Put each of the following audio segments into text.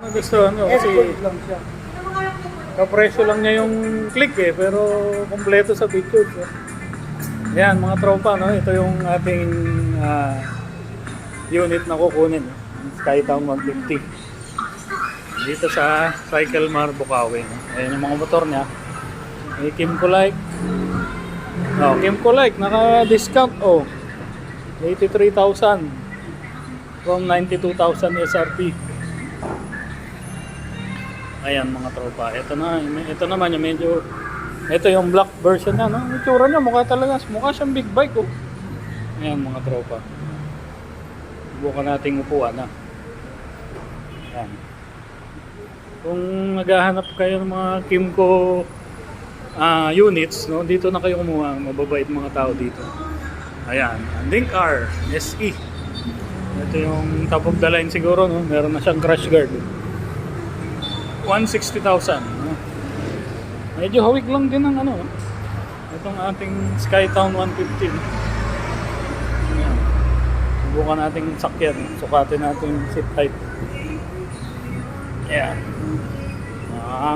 Nagustuhan ko kasi S-Gold lang siya. kapresyo lang niya yung click eh, pero kompleto sa pictures. Eh. Yan mga tropa, no? Ito yung ating unit na kukunin. Skytown 150. Dito sa Cycle Mar, Bukawi. No? Ayan yung mga motor niya. May Kimco Like. Oh, Kimco Like, naka-discount. Oh, 83,000 from 92,000 SRP. Ayan mga tropa. Ito naman yung medyo, ito yung black version na, no? Yung tsura niya mukha siyang big bike, oh. Ayan mga tropa. Subukan nating upuan, ha. Ayan. Kung naghahanap kayo ng mga Kimco units, no? Dito na kayo kumuha, mababait mga tao dito. Ayan, Link R SE. Ito yung top of the line siguro, no? Meron na siyang crash guard. 160,000. Medyo hawig lang din ng ano. Itong ating Skytown 150. Ayan. Subukan nating sakyan. Sukatin natin seat height. Ayan.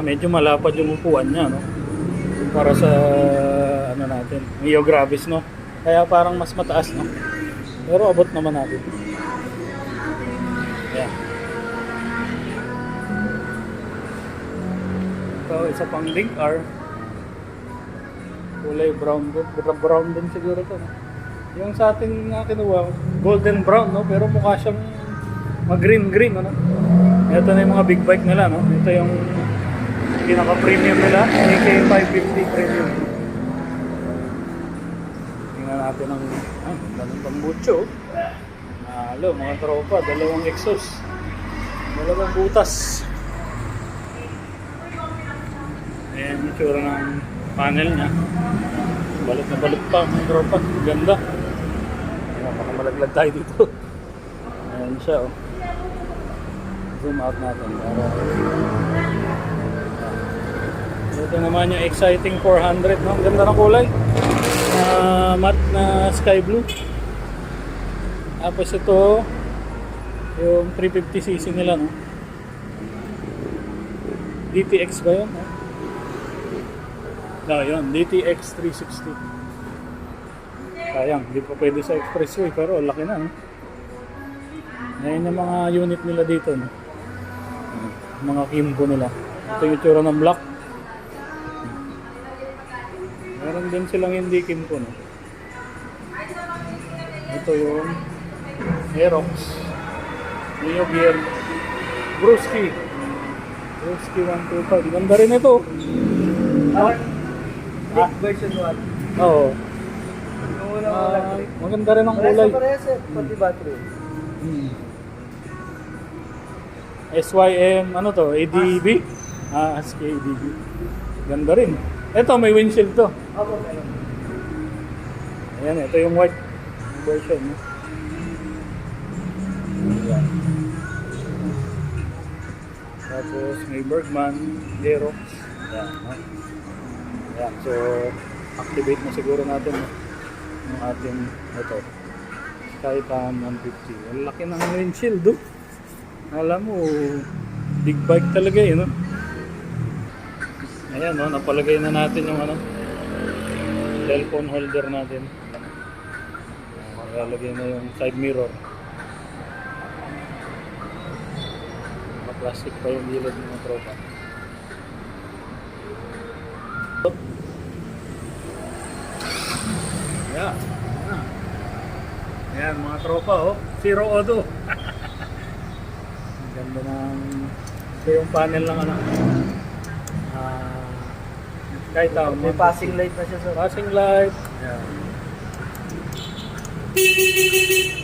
Medyo malapad yung upuan niya, no? Para sa ano natin, Mio Gravis, no? Kaya parang mas mataas, no? Pero abot naman natin. Ayan. Ito, isa pang Link R. Kulay brown din siguro ito, no? Yung sa ating kinuha, golden brown, no? Pero mukha siyang mag-green, ano? Ito na yung mga big bike nila, no? Ito yung pinaka-premium nila, AK550 Premium. Tingnan natin ang ganun pang mucho. Halo, mga tropa, dalawang exhaust. Dalawang butas. Ayan yung tsura ng panel niya. Balot na balot pa mga tropa. Ganda. Ayan, baka malaglag tayo dito. Ayan siya, oh. Zoom out natin. Ito naman yung exciting 400, no? Ganda ng kulay. Matte na sky blue. Tapos ito yung 350cc nila, no? DTX ba yun? No, yun, DTX 360. Sayang, hindi pa pwede sa expressway, pero laki na, no? Ayan yung mga unit nila dito, no? Mga Kimco nila. Ito yung tsura ng black. Meron din silang hindi Kimco, no? Ito yung Aerox, Neo Gear, Brusky 125. Ganda rin ito. Version 1. Oo. Maganda rin ang kulay. Parehas pati battery. SYM, ano to? ADB? ASK ADB. Ganda rin. Ito, may windshield to. Ako meron. Ayan, ito yung white version. Ayan. Tapos may Bergman, Aerox. Ayan, no? Ayan, so activate na siguro natin yung ating ito. Skytown 150. Ang laki ng windshield, do. Alam mo, big bike talaga eh, no? Ayan, no? Napalagay na natin yung ano, cellphone holder natin. Nakalagay na yung side mirror. Plastic pa yung gilid ng mga tropa. Yeah. Ayan mga tropa, oh. Zero Odo. Ang ganda ng ito yung panel ng ano. Skytown. May passing light na siya, sir. Passing light. Ayan.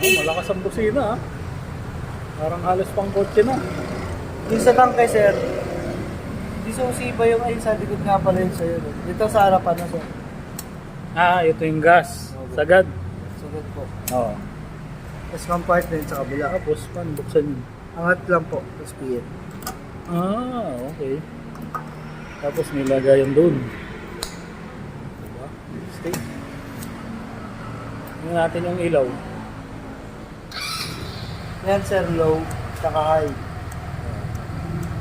Oh, malakas ang busina, ah. Parang halos pang kotse na. Yung sa tangkay, sir, di susiba yung ay sa likod nga pala yun sa'yo. Dito sa harapan na, sir. Ito yung gas. Sagad. Sugod po. Oo. Tapos compartment sa kabila. Tapos, paano buksan yun? Angat lang po. Tapos piit. Okay. Tapos nilagay yung doon. Diba? Stay. Tingnan natin yung ilaw. Yan, sir, low. Tsaka high.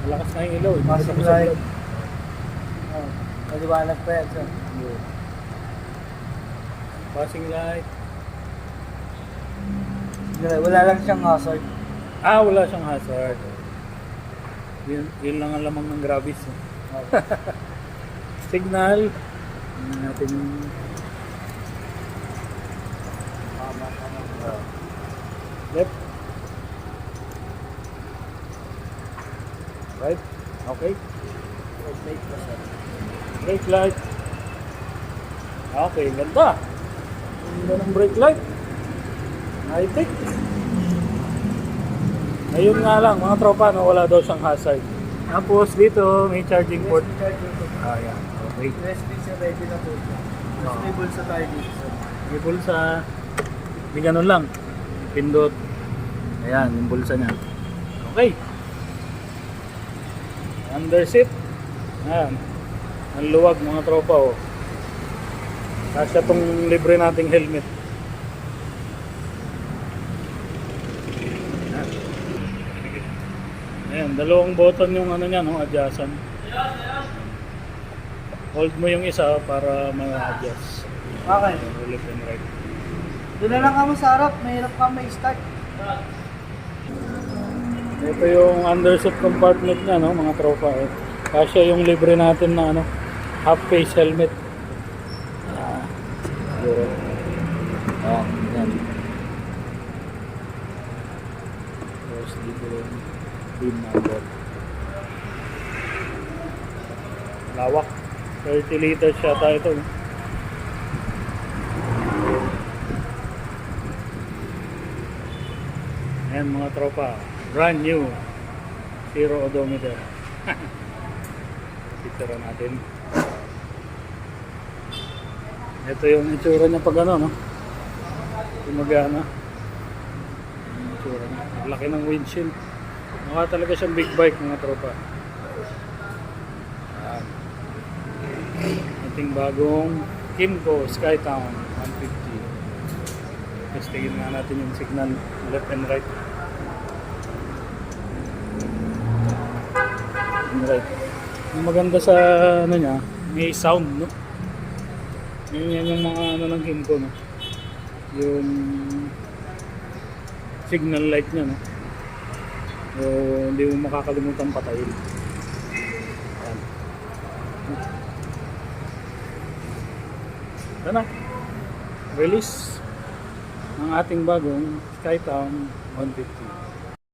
Malakas na yung ilaw. Passing Nakita ko sa light. vlog. Oh, maliwanag pa yan, sir. Yun. Passing light. Wala lang siyang hazard. Wala siyang hazard. Yun lang ang lamang ng Gravis. Eh. Signal. Tingnan natin yung left. Right. Okay. Brake pa, sir. Brake light. Okay, ganda. Ganda ng brake light. High-tech. Ayun nga lang, mga tropa, no, wala daw siyang hazard. Tapos dito, may charging port. USB charger po. Yan. Okay. USB siya, ready na po siya. Tapos may bulsa tayo dito, sir. May bulsa. Hindi ganun lang. Pindot. Ayan, yung bulsa niya. Okay. Under seat. Ayan. Ang luwag, mga tropa, oh. Kasya tong libre nating helmet. Ayan, dalawang button yung ano niya, no, adjustan. Hold mo yung isa para ma-adjust. Okay. Left and right. Doon na lang kamo sa harap, mahirap ka may start. Ito yung underseat compartment niya, no, mga tropa. Eh. Kasya yung libre natin na ano, half face helmet. Siguro. Yan. Tapos dito yung pin number. Lawak. 30 liters yata ito. No? Ayan mga tropa. Brand new. Zero odometer. Picture natin. Ito yung itsura niya pag ano, no? Gumagana. Yung itsura niya. Laki ng windshield. Mukha talaga siyang big bike, mga tropa. Ating bagong Kimco Skytown 150. Testingin nga natin yung signal left and right. And right. Yung maganda sa ano niya, may sound, no? Yan yung mga ano ng Kimco, no? Yung signal light niya, no? So, hindi mo makakalimutan patayin. Yan. Ito na. Release ng ating bagong Skytown 150.